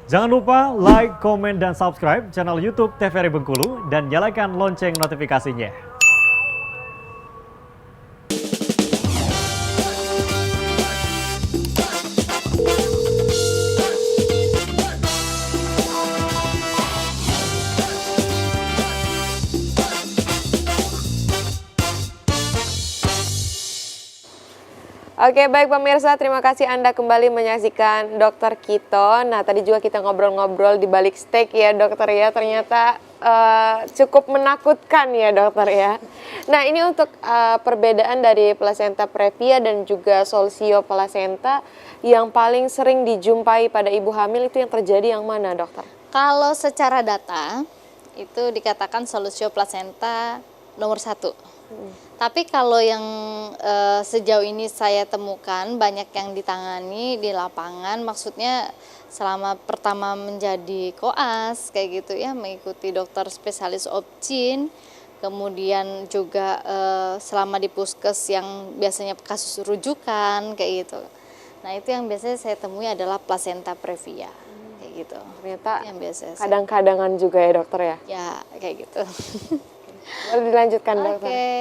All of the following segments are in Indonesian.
Jangan lupa like, komen, dan subscribe channel YouTube TVRI Bengkulu dan nyalakan lonceng notifikasinya. Oke, baik pemirsa, terima kasih Anda kembali menyaksikan Dokter Kito. Nah, tadi juga kita ngobrol-ngobrol di balik stage ya dokter ya, ternyata cukup menakutkan ya dokter ya. Nah, ini untuk perbedaan dari plasenta previa dan juga solsio plasenta yang paling sering dijumpai pada ibu hamil itu yang terjadi yang mana dokter? Kalau secara data, itu dikatakan solsio plasenta nomor 1. Tapi kalau yang sejauh ini saya temukan banyak yang ditangani di lapangan, maksudnya selama pertama menjadi koas kayak gitu ya, mengikuti dokter spesialis obgyn, kemudian juga selama di puskes yang biasanya kasus rujukan kayak gitu. Nah itu yang biasanya saya temui adalah plasenta previa kayak gitu. Ternyata yang biasa kadang-kadangan juga ya dokter ya? Ya kayak gitu. Boleh dilanjutkan dokter? Oke.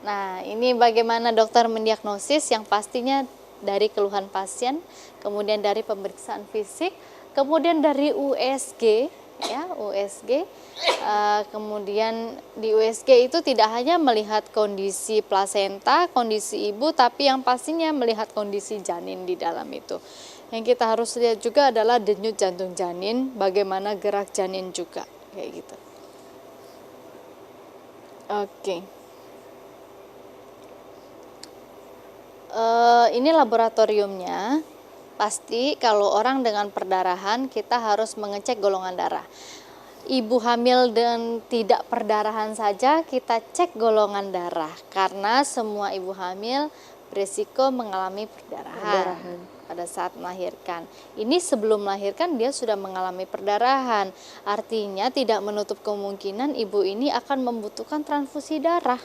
Nah, ini bagaimana dokter mendiagnosis yang pastinya dari keluhan pasien, kemudian dari pemeriksaan fisik, kemudian dari USG, ya USG. Kemudian di USG itu tidak hanya melihat kondisi plasenta, kondisi ibu, tapi yang pastinya melihat kondisi janin di dalam itu. Yang kita harus lihat juga adalah denyut jantung janin, bagaimana gerak janin juga, kayak gitu. Oke. Ini laboratoriumnya. Pasti kalau orang dengan perdarahan kita harus mengecek golongan darah. Ibu hamil dan tidak perdarahan saja kita cek golongan darah karena semua ibu hamil berisiko mengalami perdarahan pada saat melahirkan. Ini sebelum melahirkan dia sudah mengalami perdarahan. Artinya tidak menutup kemungkinan ibu ini akan membutuhkan transfusi darah.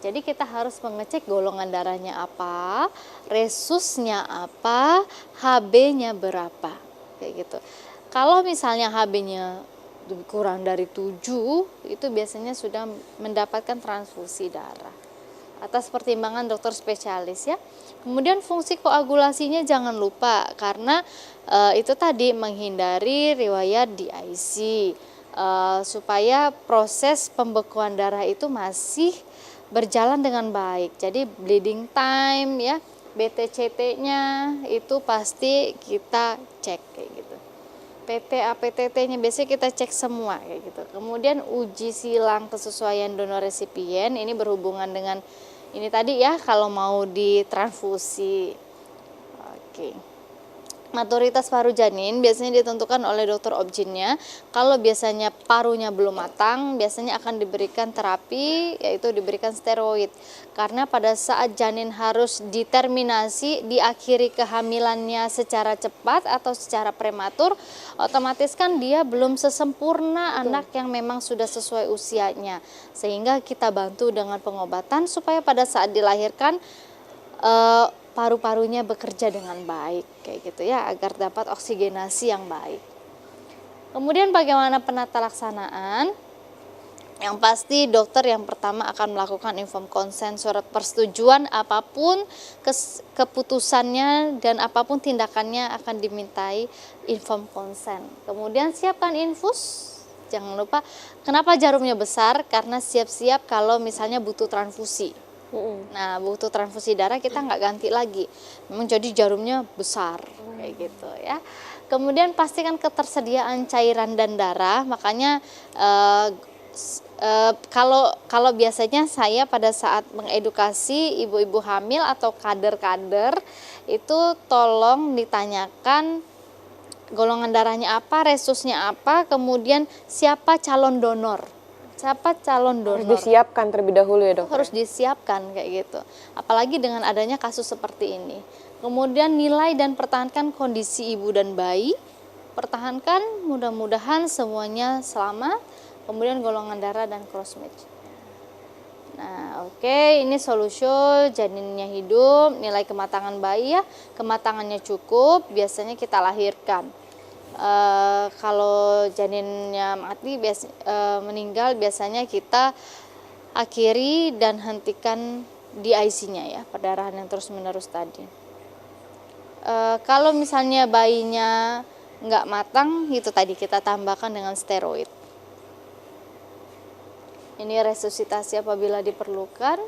Jadi kita harus mengecek golongan darahnya apa, resusnya apa, HB-nya berapa, kayak gitu. Kalau misalnya HB-nya kurang dari 7, itu biasanya sudah mendapatkan transfusi darah. Atas pertimbangan dokter spesialis ya. Kemudian fungsi koagulasinya jangan lupa karena itu tadi menghindari riwayat DIC supaya proses pembekuan darah itu masih berjalan dengan baik. Jadi bleeding time ya, BTCT-nya itu pasti kita cek kayak gitu. PT APTT-nya biasanya kita cek semua kayak gitu. Kemudian uji silang kesesuaian donor resipien ini berhubungan dengan ini tadi ya kalau mau ditransfusi. Oke. Maturitas paru janin biasanya ditentukan oleh dokter obgynnya. Kalau biasanya parunya belum matang, biasanya akan diberikan terapi, yaitu diberikan steroid. Karena pada saat janin harus diterminasi, diakhiri kehamilannya secara cepat atau secara prematur, otomatis kan dia belum sesempurna anak yang memang sudah sesuai usianya. Sehingga kita bantu dengan pengobatan supaya pada saat dilahirkan, paru-parunya bekerja dengan baik kayak gitu ya, agar dapat oksigenasi yang baik. Kemudian bagaimana penata laksanaan? Yang pasti dokter yang pertama akan melakukan inform consent, surat persetujuan apapun keputusannya dan apapun tindakannya akan dimintai inform consent. Kemudian siapkan infus. Jangan lupa, kenapa jarumnya besar? Karena siap-siap kalau misalnya butuh transfusi. Nah, butuh transfusi darah kita nggak ganti lagi. Memang jadi jarumnya besar kayak gitu ya. Kemudian pastikan ketersediaan cairan dan darah. Makanya kalau biasanya saya pada saat mengedukasi ibu-ibu hamil atau kader-kader itu tolong ditanyakan golongan darahnya apa, resusnya apa, kemudian siapa calon donor. Siapa calon donor? Harus disiapkan terlebih dahulu ya dok? Harus disiapkan kayak gitu. Apalagi dengan adanya kasus seperti ini. Kemudian nilai dan pertahankan kondisi ibu dan bayi. Pertahankan, mudah-mudahan semuanya selamat. Kemudian golongan darah dan cross match. Nah, oke, ini solusiul, janinnya hidup, nilai kematangan bayi ya, kematangannya cukup, biasanya kita lahirkan. Kalau janinnya mati, meninggal, biasanya kita akhiri dan hentikan di IC-nya ya, perdarahan yang terus-menerus tadi. Kalau misalnya bayinya nggak matang, itu tadi kita tambahkan dengan steroid. Ini resusitasi apabila diperlukan.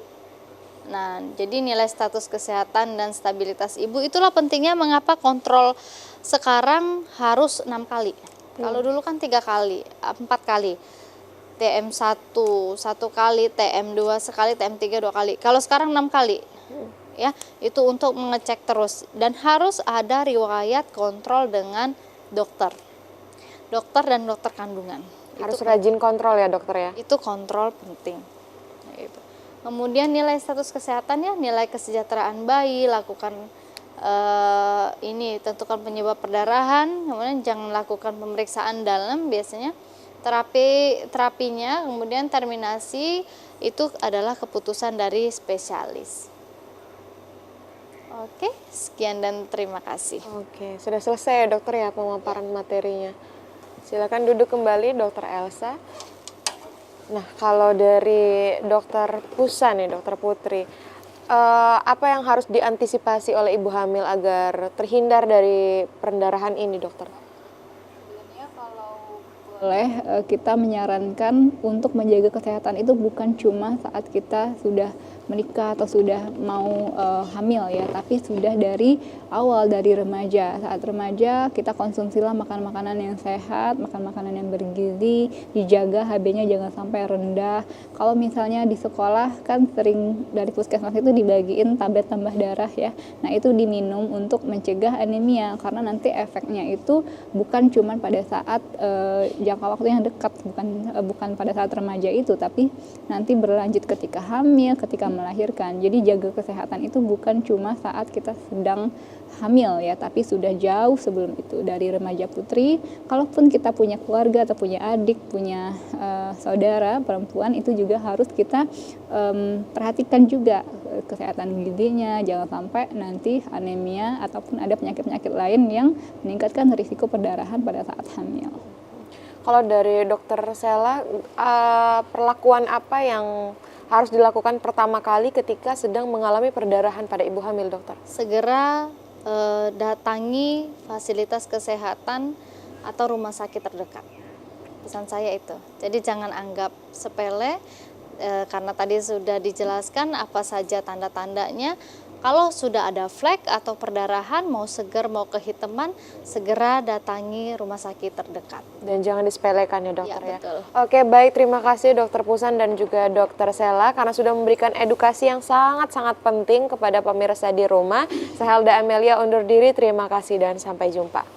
Nah, jadi nilai status kesehatan dan stabilitas ibu, itulah pentingnya mengapa kontrol sekarang harus 6 kali. Kalau dulu kan 3 kali, 4 kali. TM1 1 kali, TM2 sekali, TM3 2 kali. Kalau sekarang 6 kali. Ya, itu untuk mengecek terus dan harus ada riwayat kontrol dengan dokter. Dokter dan dokter kandungan. Harus rajin kontrol ya dokter ya? Itu kontrol penting. Gitu. Kemudian nilai status kesehatan ya, nilai kesejahteraan bayi, lakukan tentukan penyebab perdarahan, kemudian jangan lakukan pemeriksaan dalam biasanya. Terapinya, kemudian terminasi itu adalah keputusan dari spesialis. Oke, sekian dan terima kasih. Oke, sudah selesai ya dokter ya pemaparan materinya. Silakan duduk kembali Dokter Elsa. Nah, kalau dari Dokter Pusa nih, Dokter Putri, apa yang harus diantisipasi oleh ibu hamil agar terhindar dari perdarahan ini, dokter? Boleh, kita menyarankan untuk menjaga kesehatan itu bukan cuma saat kita sudah menikah atau sudah mau hamil ya, tapi sudah dari awal, dari remaja. Saat remaja kita konsumsilah makan makanan yang sehat, makan makanan yang bergizi, dijaga HB-nya jangan sampai rendah. Kalau misalnya di sekolah kan sering dari puskesmas itu dibagiin tablet tambah darah ya. Nah, itu diminum untuk mencegah anemia karena nanti efeknya itu bukan cuma pada saat jangka waktu yang dekat, bukan pada saat remaja itu, tapi nanti berlanjut ketika hamil, ketika melahirkan. Jadi jaga kesehatan itu bukan cuma saat kita sedang hamil ya, tapi sudah jauh sebelum itu, dari remaja putri. Kalaupun kita punya keluarga atau punya adik, punya saudara perempuan, itu juga harus kita perhatikan juga kesehatan gizinya, jangan sampai nanti anemia ataupun ada penyakit-penyakit lain yang meningkatkan risiko perdarahan pada saat hamil. Kalau dari dokter Sela, perlakuan apa yang harus dilakukan pertama kali ketika sedang mengalami perdarahan pada ibu hamil, dokter? Segera datangi fasilitas kesehatan atau rumah sakit terdekat. Pesan saya itu. Jadi jangan anggap sepele, karena tadi sudah dijelaskan apa saja tanda-tandanya. Kalau sudah ada flek atau perdarahan, mau seger mau kehitaman, segera datangi rumah sakit terdekat. Dan jangan disepelekan ya dokter ya. Betul. Oke, baik, terima kasih dokter Pusan dan juga dokter Sela karena sudah memberikan edukasi yang sangat-sangat penting kepada pemirsa di rumah. Saya Helda Amelia undur diri, terima kasih dan sampai jumpa.